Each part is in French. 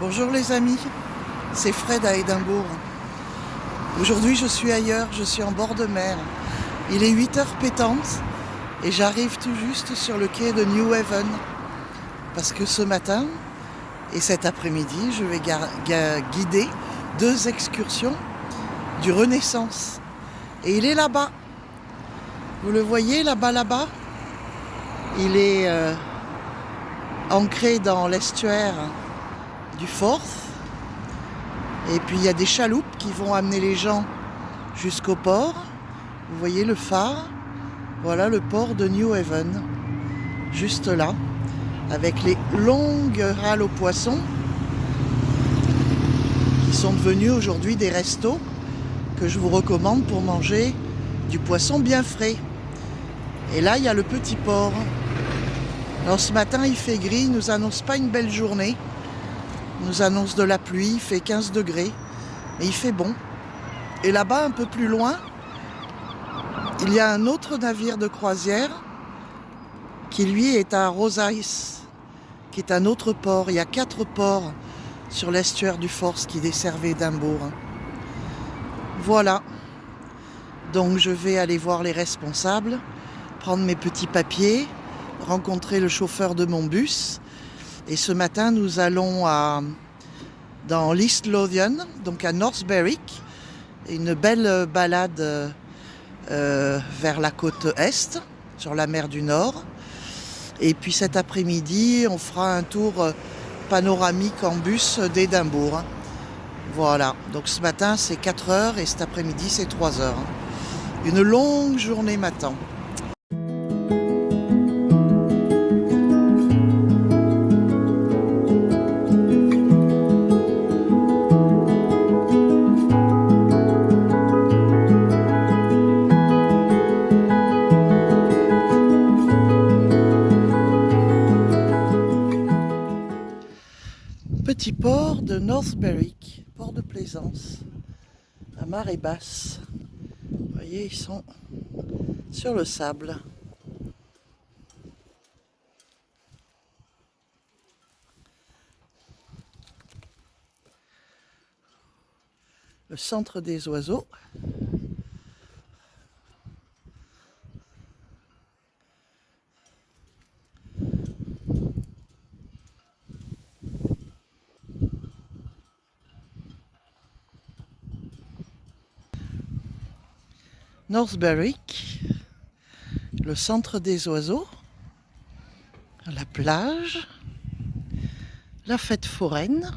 Bonjour les amis, c'est Fred à Édimbourg. Aujourd'hui je suis ailleurs, je suis en bord de mer. Il est 8 heures pétantes et j'arrive tout juste sur le quai de New Haven. Parce que ce matin et cet après-midi, je vais guider 2 excursions du Renaissance. Et il est là-bas. Vous le voyez là-bas? Il est ancré dans l'estuaire du Forth. Et puis il y a des chaloupes qui vont amener les gens jusqu'au port. Vous voyez le phare. Voilà le port de New Haven. Juste là. Avec les longues halles aux poissons qui sont devenues aujourd'hui des restos que je vous recommande pour manger du poisson bien frais. Et là il y a le petit port. Alors ce matin il fait gris, il nous annonce pas une belle journée. Il nous annonce de la pluie, il fait 15 degrés, mais il fait bon. Et là-bas, un peu plus loin, il y a un autre navire de croisière qui lui est à Rosyth, qui est un autre port. Il y a 4 ports sur l'estuaire du Forth qui desservent Édimbourg. Voilà. Donc je vais aller voir les responsables, prendre mes petits papiers, rencontrer le chauffeur de mon bus. Et ce matin, nous allons dans l'East Lothian, donc à North Berwick, une belle balade vers la côte est, sur la mer du Nord. Et puis cet après-midi, on fera un tour panoramique en bus d'Édimbourg. Voilà, donc ce matin c'est 4 heures et cet après-midi c'est 3 heures. Une longue journée m'attend. Petit port de North Berwick, port de plaisance, à marée basse. Vous voyez, ils sont sur le sable. Le centre des oiseaux. North Berwick, le centre des oiseaux, la plage, la fête foraine.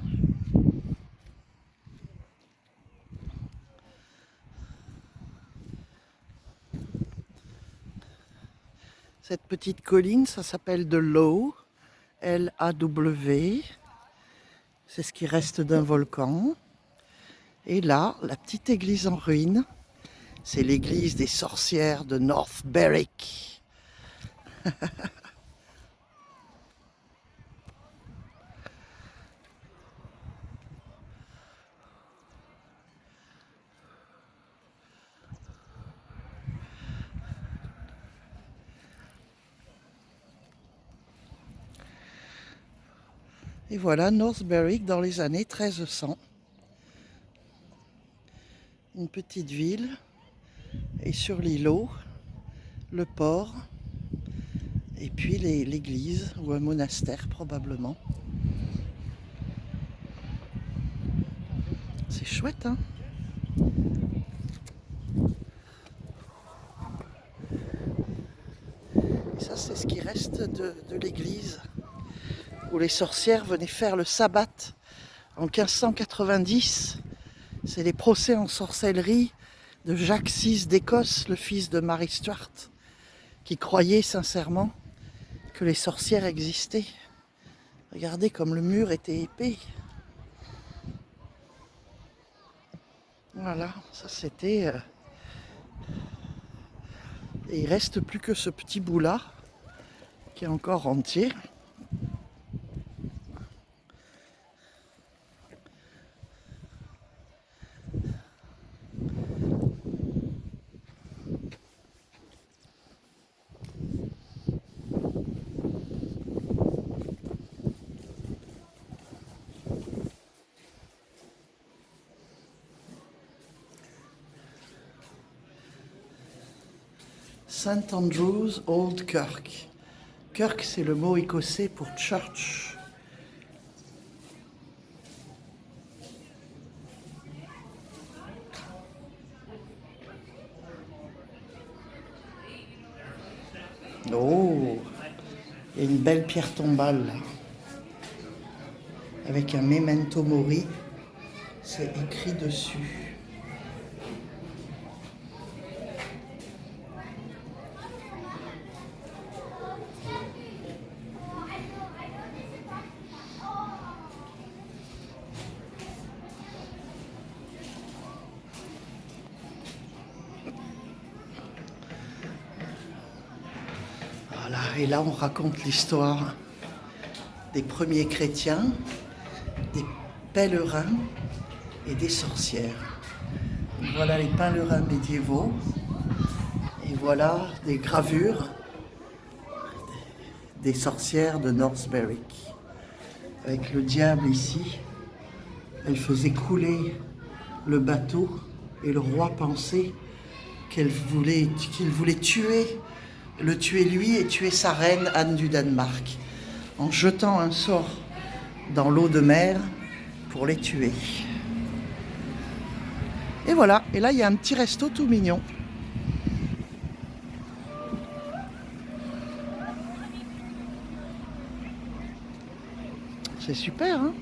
Cette petite colline, ça s'appelle The Low, L-A-W. C'est ce qui reste d'un volcan. Et là, la petite église en ruine, c'est l'église des sorcières de North Berwick. Et voilà North Berwick dans les années 1300. Une petite ville. Et sur l'îlot, le port. Et puis l'église ou un monastère probablement. C'est chouette, hein? Et ça, c'est ce qui reste de l'église où les sorcières venaient faire le sabbat en 1590. C'est les procès en sorcellerie de Jacques VI d'Écosse, le fils de Mary Stuart, qui croyait sincèrement que les sorcières existaient. Regardez comme le mur était épais. Voilà, ça c'était... Et il reste plus que ce petit bout-là, qui est encore entier. St Andrew's Old Kirk. Kirk, c'est le mot écossais pour church. Oh, il y a une belle pierre tombale là, avec un memento mori, c'est écrit dessus. Voilà, et là on raconte l'histoire des premiers chrétiens, des pèlerins et des sorcières. Voilà les pèlerins médiévaux et voilà des gravures des sorcières de North Berwick. Avec le diable ici, elle faisait couler le bateau et le roi pensait qu'il voulait le tuer lui et tuer sa reine Anne du Danemark en jetant un sort dans l'eau de mer pour les tuer. Et voilà, et là il y a un petit resto tout mignon. C'est super, hein?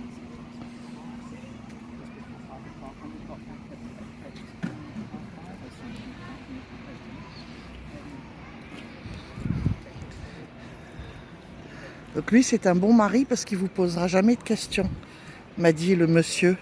Donc lui, c'est un bon mari parce qu'il vous posera jamais de questions, m'a dit le monsieur.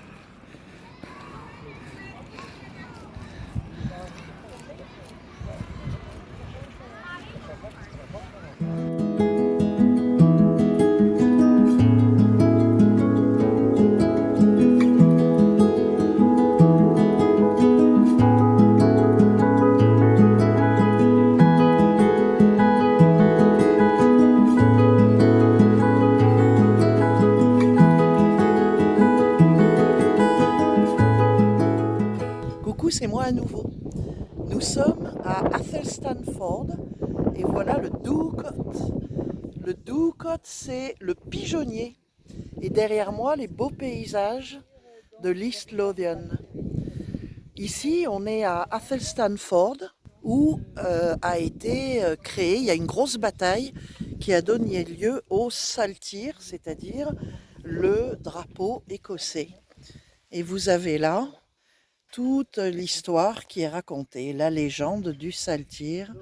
Coucou, c'est moi à nouveau. Nous sommes à Athelstan Ford et voilà le Dewcote. Le Dewcote, c'est le pigeonnier. Et derrière moi, les beaux paysages de l'East Lothian. Ici, on est à Athelstan Ford où a été créé, il y a une grosse bataille qui a donné lieu au saltire, c'est-à-dire le drapeau écossais. Et vous avez là toute l'histoire qui est racontée, la légende du saltire,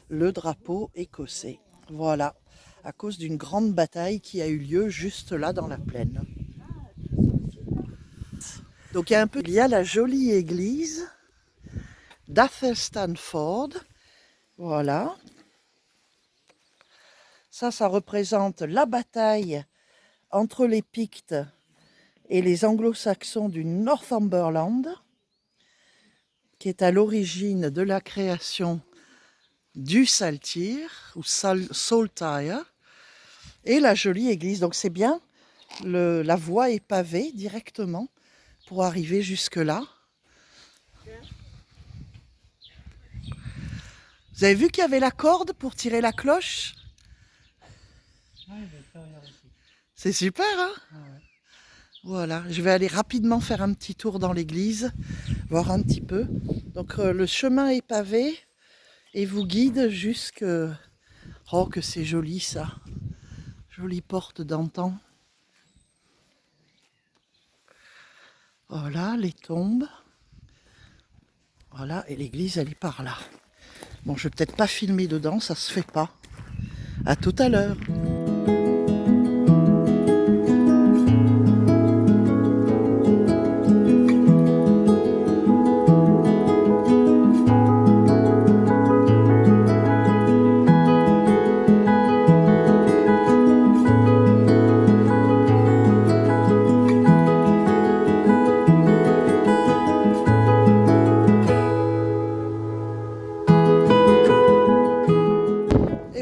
le drapeau écossais. Voilà, à cause d'une grande bataille qui a eu lieu juste là dans la plaine. Donc il y a la jolie église d'Athelstan Ford. Voilà. Ça représente la bataille entre les Pictes et les Anglo-Saxons du Northumberland, qui est à l'origine de la création du saltire, ou saltire, et la jolie église. Donc c'est bien, la voie est pavée directement pour arriver jusque-là. Vous avez vu qu'il y avait la corde pour tirer la cloche? C'est super, hein? Voilà, je vais aller rapidement faire un petit tour dans l'église, voir un petit peu. Donc le chemin est pavé et vous guide jusque... Oh, que c'est joli ça! Jolie porte d'antan. Voilà, les tombes. Voilà, et l'église, elle est par là. Bon, je vais peut-être pas filmer dedans, ça se fait pas. À tout à l'heure.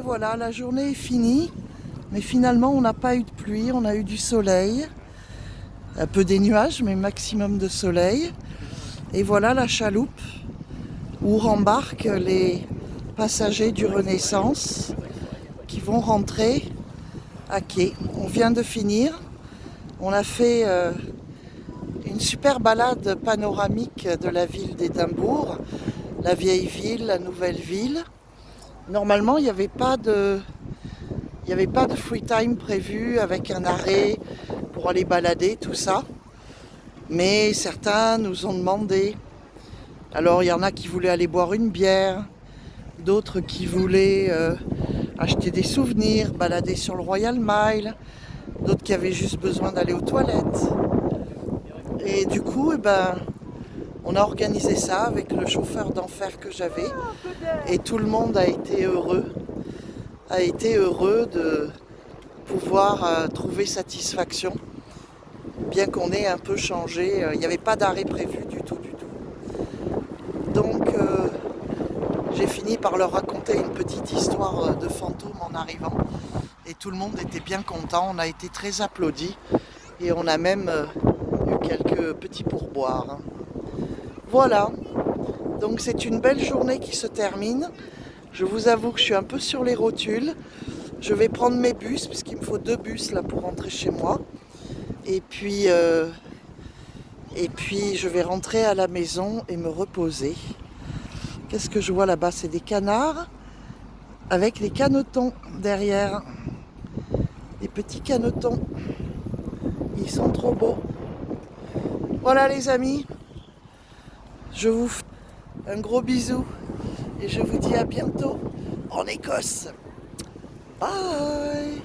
Voilà, la journée est finie, mais finalement on n'a pas eu de pluie, on a eu du soleil, un peu des nuages, mais maximum de soleil. Et voilà la chaloupe où rembarquent les passagers du Renaissance qui vont rentrer à quai. On vient de finir. On a fait une super balade panoramique de la ville d'Édimbourg, la vieille ville, la nouvelle ville. Normalement, il n'y avait pas de free time prévu avec un arrêt pour aller balader, tout ça. Mais certains nous ont demandé. Alors il y en a qui voulaient aller boire une bière, d'autres qui voulaient acheter des souvenirs, balader sur le Royal Mile, d'autres qui avaient juste besoin d'aller aux toilettes. Et du coup, on a organisé ça avec le chauffeur d'enfer que j'avais. Et tout le monde a été heureux de pouvoir trouver satisfaction, bien qu'on ait un peu changé. Il n'y avait pas d'arrêt prévu du tout. Donc j'ai fini par leur raconter une petite histoire de fantôme en arrivant. Et tout le monde était bien content, on a été très applaudis. Et on a même eu quelques petits pourboires. Voilà, donc c'est une belle journée qui se termine. Je vous avoue que je suis un peu sur les rotules. Je vais prendre mes bus, puisqu'il me faut 2 bus là pour rentrer chez moi. Et puis je vais rentrer à la maison et me reposer. Qu'est-ce que je vois là-bas? C'est des canards avec les canetons derrière. Les petits canetons. Ils sont trop beaux. Voilà les amis. Je vous fais un gros bisou. Et je vous dis à bientôt en Écosse. Bye!